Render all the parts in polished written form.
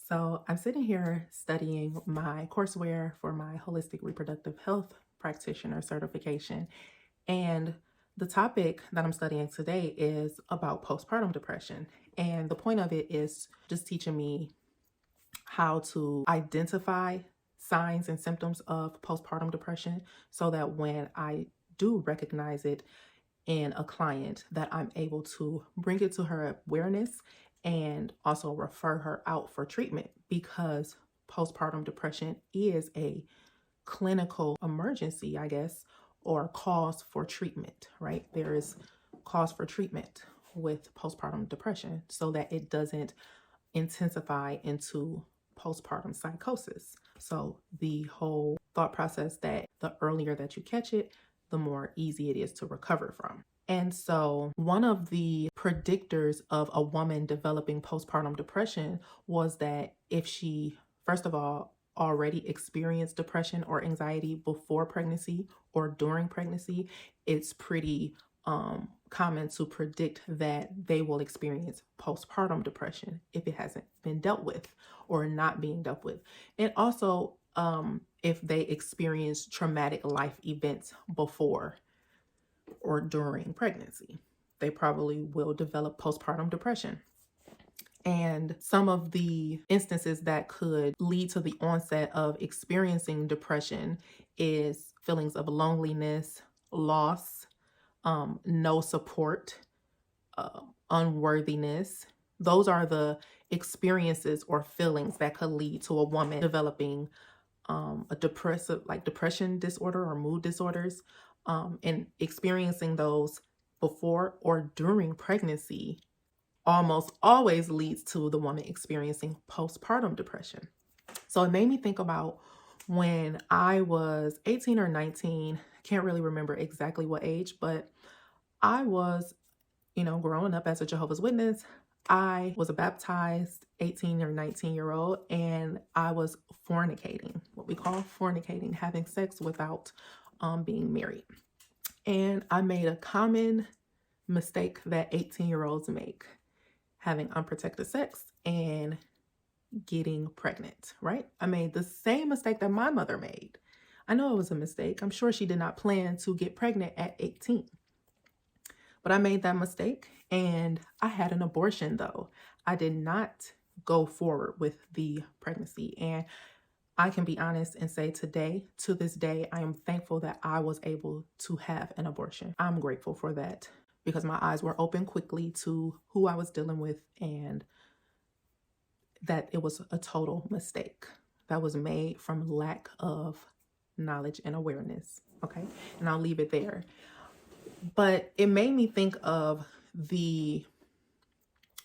So I'm sitting here studying my courseware for my holistic reproductive health practitioner certification. And the topic that I'm studying today is about postpartum depression. And the point of it is just teaching me how to identify signs and symptoms of postpartum depression so that when I do recognize it in a client, that I'm able to bring it to her awareness and also refer her out for treatment, because postpartum depression is a clinical emergency, I guess, or cause for treatment, right? There is cause for treatment with postpartum depression so that it doesn't intensify into postpartum psychosis. So the whole thought process that the earlier that you catch it, the more easy it is to recover from. And so one of the predictors of a woman developing postpartum depression was that if she, first of all, already experienced depression or anxiety before pregnancy or during pregnancy, it's pretty common to predict that they will experience postpartum depression if it hasn't been dealt with or not being dealt with. And also, if they experience traumatic life events before or during pregnancy, they probably will develop postpartum depression. And some of the instances that could lead to the onset of experiencing depression is feelings of loneliness, loss, no support, unworthiness. Those are the experiences or feelings that could lead to a woman developing a depression disorder or mood disorders, and experiencing those before or during pregnancy almost always leads to the woman experiencing postpartum depression. So it made me think about when I was 18 or 19, can't really remember exactly what age, but I was, growing up as a Jehovah's Witness. I was a baptized 18 or 19-year-old, and I was fornicating, what we call fornicating, having sex without being married. And I made a common mistake that 18-year-olds make, having unprotected sex and getting pregnant, right? I made the same mistake that my mother made. I know it was a mistake. I'm sure she did not plan to get pregnant at 18. But I made that mistake and I had an abortion though. I did not go forward with the pregnancy. And I can be honest and say to this day, I am thankful that I was able to have an abortion. I'm grateful for that because my eyes were open quickly to who I was dealing with and that it was a total mistake that was made from lack of knowledge and awareness. Okay. And I'll leave it there. But it made me think of the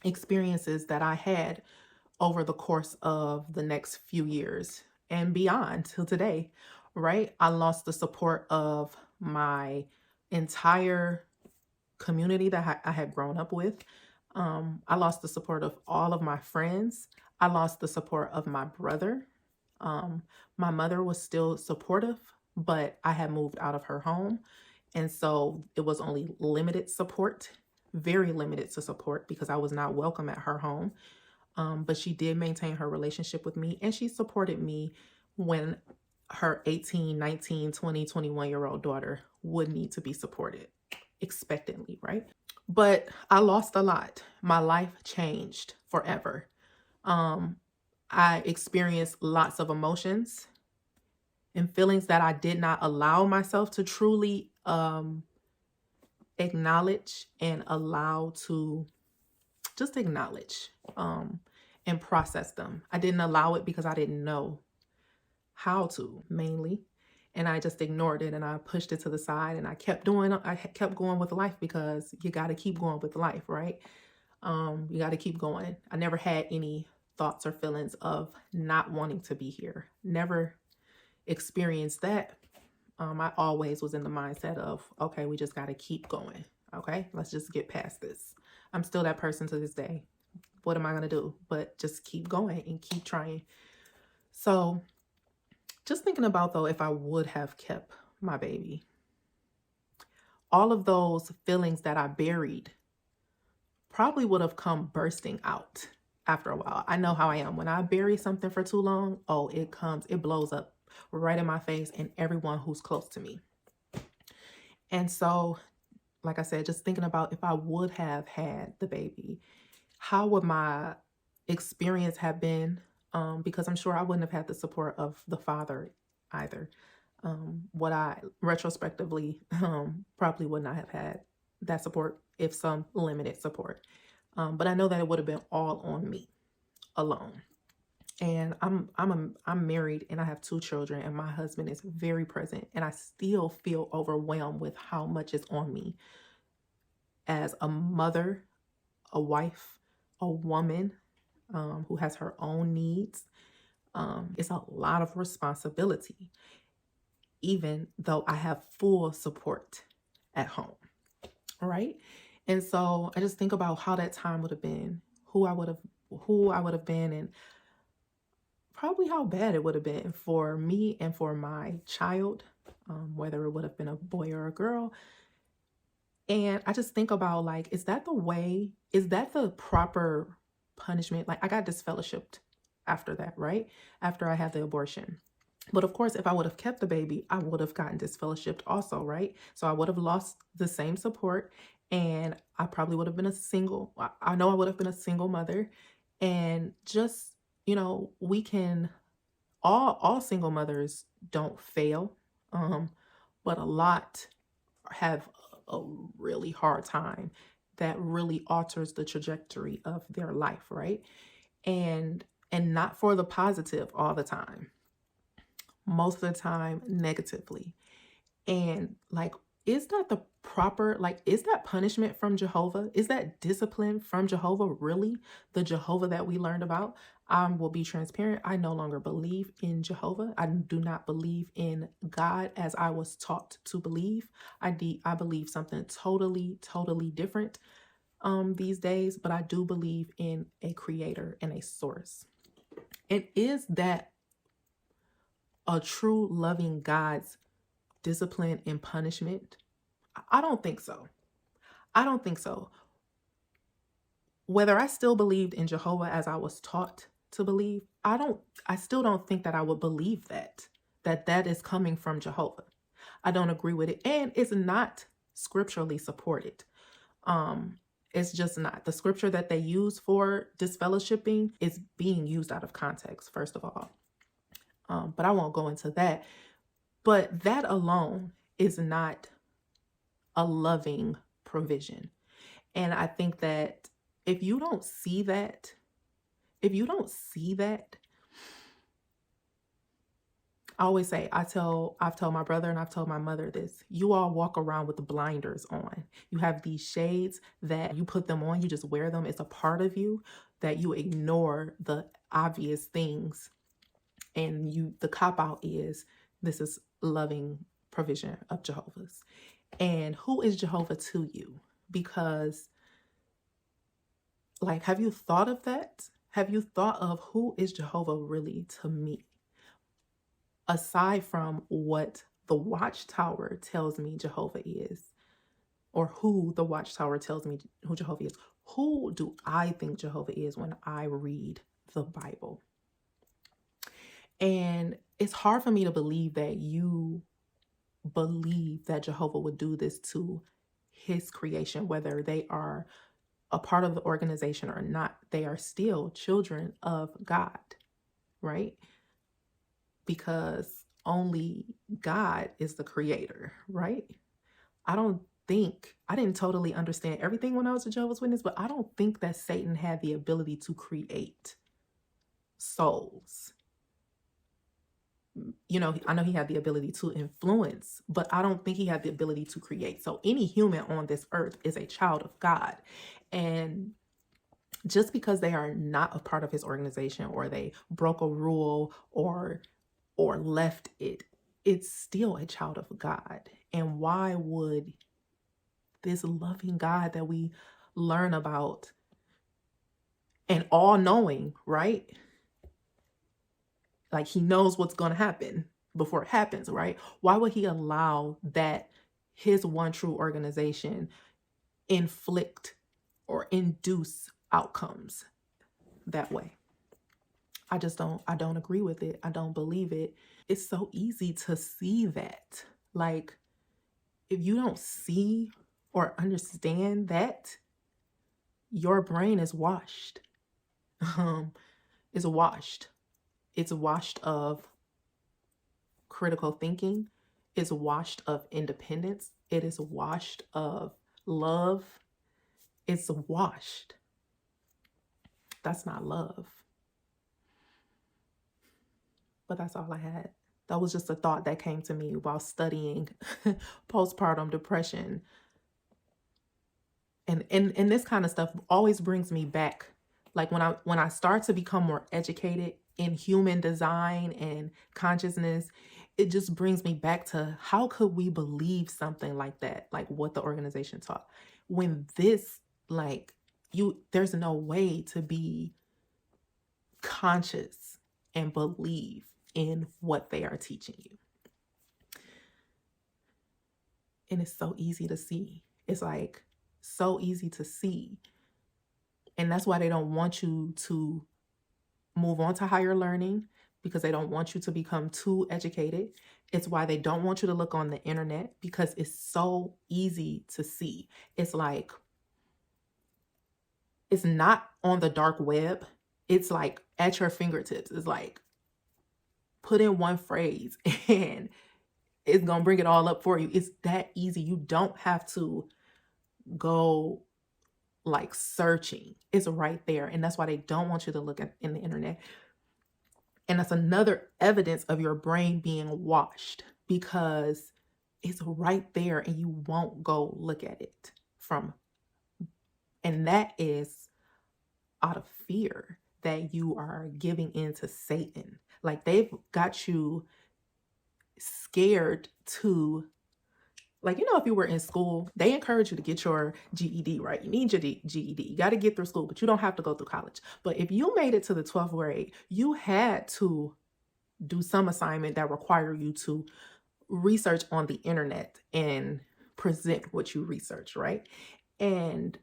experiences that I had over the course of the next few years and beyond till today, right? I lost the support of my entire community that I had grown up with. I lost the support of all of my friends. I lost the support of my brother. My mother was still supportive, but I had moved out of her home. And so it was only limited support, very limited to support because I was not welcome at her home. But she did maintain her relationship with me and she supported me when her 18, 19, 20, 21-year-old daughter would need to be supported expectantly, right? But I lost a lot. My life changed forever. I experienced lots of emotions and feelings that I did not allow myself to truly acknowledge and allow to just acknowledge and process them. I didn't allow it because I didn't know how to, mainly. And I just ignored it and I pushed it to the side and I kept going with life because you got to keep going with life, right? You got to keep going. I never had any thoughts or feelings of not wanting to be here. Never experienced that. I always was in the mindset of, okay, we just got to keep going. Okay, let's just get past this. I'm still that person to this day. What am I going to do? But just keep going and keep trying. So just thinking about though, if I would have kept my baby, all of those feelings that I buried probably would have come bursting out. after a while. I know how I am. When I bury something for too long, oh, it blows up right in my face and everyone who's close to me. And so, like I said, just thinking about if I would have had the baby, how would my experience have been? Because I'm sure I wouldn't have had the support of the father either. What I retrospectively probably would not have had that support, if some limited support. But I know that it would have been all on me alone. And I'm married and I have 2 children and my husband is very present, and I still feel overwhelmed with how much is on me as a mother, a wife, a woman who has her own needs. It's a lot of responsibility, even though I have full support at home. All right. And so I just think about how that time would have been, who I would have been, and probably how bad it would have been for me and for my child, whether it would have been a boy or a girl. And I just think about, like, is that the proper punishment? Like, I got disfellowshipped after that, right? After I had the abortion. But of course, if I would have kept the baby, I would have gotten disfellowshipped also, right? So I would have lost the same support, and I probably would have been I know I would have been a single mother. And just, we can, all single mothers don't fail, but a lot have a really hard time that really alters the trajectory of their life, right? And not for the positive all the time. Most of the time negatively. And like, is that punishment from Jehovah? Is that discipline from Jehovah really the Jehovah that we learned about? I will be transparent. I no longer believe in Jehovah. I do not believe in God as I was taught to believe. I believe something totally, totally different these days, but I do believe in a creator and a source. And is that a true loving God's discipline and punishment? I don't think so. I don't think so. Whether I still believed in Jehovah as I was taught to believe, I still don't think that I would believe that is coming from Jehovah. I don't agree with it. And it's not scripturally supported. It's just not. The scripture that they use for disfellowshipping is being used out of context, first of all. But I won't go into that. But that alone is not a loving provision. And I think that if you don't see that, I always say, I've told my brother and I've told my mother this: you all walk around with the blinders on. You have these shades that you put them on, you just wear them. It's a part of you that you ignore the obvious things. And the cop out is, this is loving provision of Jehovah's. And who is Jehovah to you? Because, like, have you thought of that? Have you thought of who is Jehovah really to me? Aside from what the Watchtower tells me Jehovah is, or who the Watchtower tells me who Jehovah is, who do I think Jehovah is when I read the Bible? And it's hard for me to believe that you believe that Jehovah would do this to his creation, whether they are a part of the organization or not. They are still children of God, right? Because only God is the creator, right? I didn't totally understand everything when I was a Jehovah's Witness, but I don't think that Satan had the ability to create souls. I know he had the ability to influence, but I don't think he had the ability to create. So any human on this earth is a child of God. And just because they are not a part of his organization, or they broke a rule or left it, it's still a child of God. And why would this loving God that we learn about, and all knowing, right? Like, he knows what's going to happen before it happens, right? Why would he allow that his one true organization inflict or induce outcomes that way. I don't agree with it. I don't believe it. It's so easy to see that. Like, if you don't see or understand that, your brain is washed. It's washed. It's washed of critical thinking. It's washed of independence. It is washed of love. It's washed. That's not love. But that's all I had. That was just a thought that came to me while studying postpartum depression. And this kind of stuff always brings me back. Like when I start to become more educated in human design and consciousness, it just brings me back to how could we believe something like that, like what the organization taught, when this, like, there's no way to be conscious and believe in what they are teaching you. And it's so easy to see. It's like so easy to see. And that's why they don't want you to move on to higher learning, because they don't want you to become too educated. It's why they don't want you to look on the internet, because it's so easy to see. It's like, it's not on the dark web. It's like at your fingertips. It's like, put in one phrase and it's going to bring it all up for you. It's that easy. You don't have to go like searching. It's right there. And that's why they don't want you to look in the internet. And that's another evidence of your brain being washed, because it's right there and you won't go look at it and that is out of fear that you are giving in to Satan. Like, they've got you scared to, like, if you were in school, they encourage you to get your GED, right? You need your GED. You got to get through school, but you don't have to go through college. But if you made it to the 12th grade, you had to do some assignment that required you to research on the internet and present what you research, right? And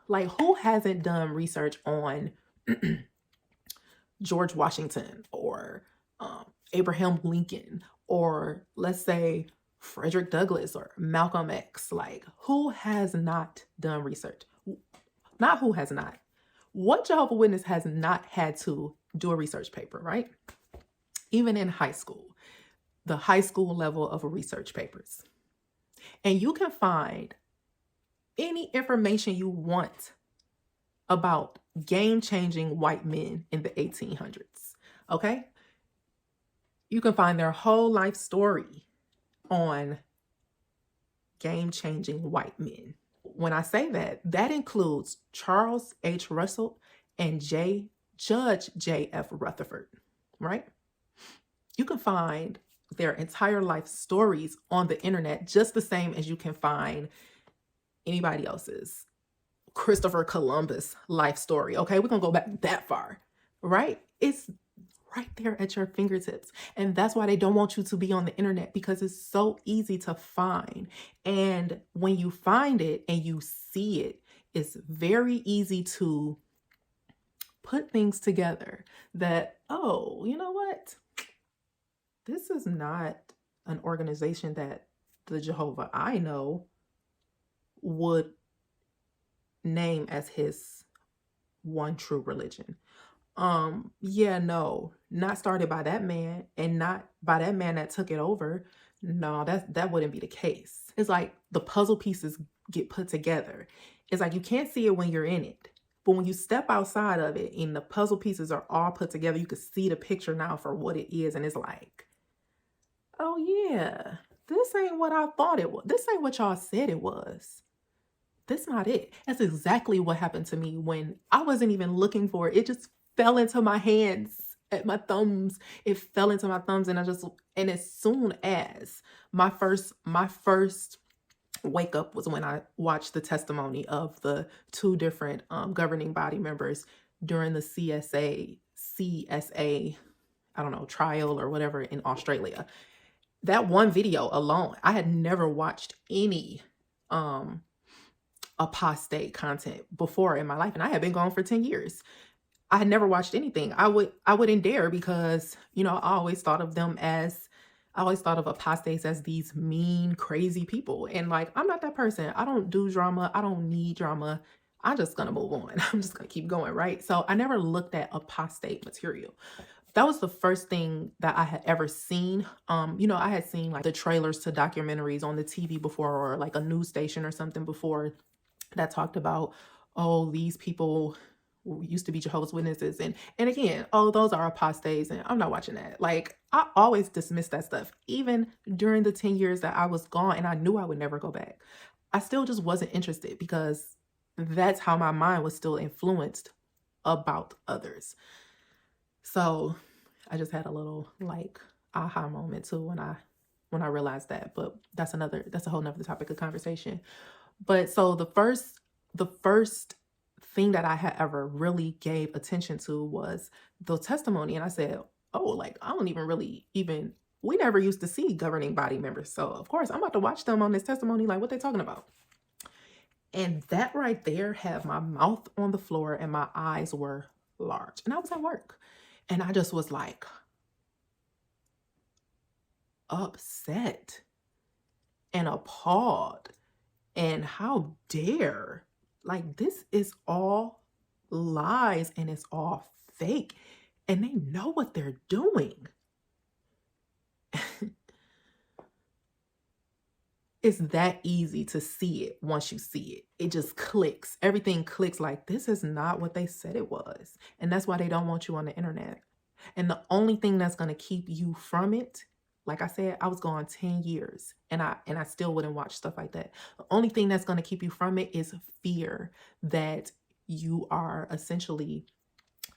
like, who hasn't done research on George Washington or Abraham Lincoln, or let's say Frederick Douglass or Malcolm X? Like, who has not done research? Not who has not. What Jehovah Witness has not had to do a research paper, right? Even in high school, the high school level of research papers. And you can find any information you want about game-changing white men in the 1800s, okay? You can find their whole life story on game-changing white men. When I say that, that includes Charles H. Russell and Judge J.F. Rutherford, right? You can find their entire life stories on the internet, just the same as you can find anybody else's Christopher Columbus life story. Okay, we're going to go back that far, right? It's right there at your fingertips. And that's why they don't want you to be on the internet, because it's so easy to find. And when you find it and you see it, it's very easy to put things together that, oh, you know what? This is not an organization that the Jehovah I know would name as his one true religion. Yeah, no, not started by that man, and not by that man that took it over. No, that wouldn't be the case. It's like the puzzle pieces get put together. It's like you can't see it when you're in it, but when you step outside of it and the puzzle pieces are all put together, you can see the picture now for what it is. And it's like, oh yeah, this ain't what I thought it was. This ain't what y'all said it was. That's not it. That's exactly what happened to me when I wasn't even looking for it. It just fell into my hands, at my thumbs. It fell into my thumbs, and as soon as my first wake up was when I watched the testimony of the two different governing body members during the CSA, I don't know, trial or whatever in Australia. That one video alone, I had never watched any apostate content before in my life, and I had been gone for 10 years. I had never watched anything. I wouldn't dare, because, I always thought of them as I always thought of apostates as these mean, crazy people. And like, I'm not that person. I don't do drama. I don't need drama. I'm just gonna move on. I'm just gonna keep going, right? So I never looked at apostate material. That was the first thing that I had ever seen. I had seen like the trailers to documentaries on the TV before, or like a news station or something before, that talked about, oh, these people used to be Jehovah's Witnesses, and again, oh, those are apostates, and I'm not watching that. Like, I always dismissed that stuff, even during the 10 years that I was gone and I knew I would never go back. I still just wasn't interested, because that's how my mind was still influenced about others. So I just had a little like aha moment too when I realized that. But that's a whole nother topic of conversation. But so the first thing that I had ever really gave attention to was the testimony. And I said, oh, like, I don't even we never used to see governing body members. So of course I'm about to watch them on this testimony, like, what they talking about. And that right there had my mouth on the floor and my eyes were large. And I was at work. And I just was like upset and appalled. And how dare, like, this is all lies and it's all fake. And they know what they're doing. It's that easy to see it once you see it. It just clicks. Everything clicks, like, this is not what they said it was. And that's why they don't want you on the internet. And the only thing that's going to keep you from it, like I said, I was gone 10 years and I still wouldn't watch stuff like that. The only thing that's going to keep you from it is fear that you are essentially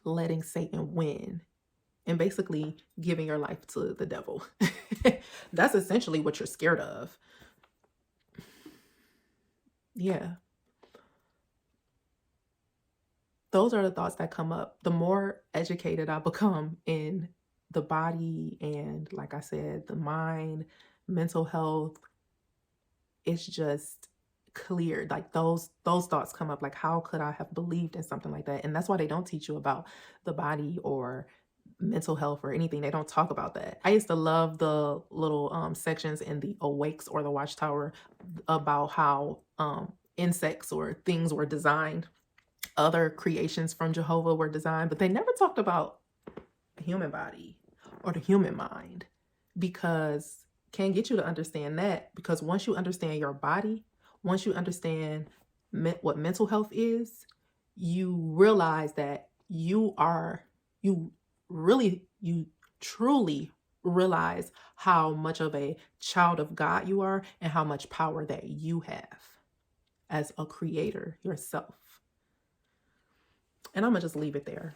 letting Satan win and basically giving your life to the devil. That's essentially what you're scared of. Yeah. Those are the thoughts that come up. The more educated I become in the body and, like I said, the mind, mental health, it's just clear. Like, those thoughts come up, like, how could I have believed in something like that? And that's why they don't teach you about the body or mental health or anything. They don't talk about that. I used to love the little sections in the Awakes or the Watchtower about how insects or things were designed. Other creations from Jehovah were designed, but they never talked about the human body or the human mind, because can't get you to understand that. Because once you understand your body, once you understand what mental health is, you realize that you truly realize how much of a child of God you are and how much power that you have as a creator yourself. And I'm gonna just leave it there.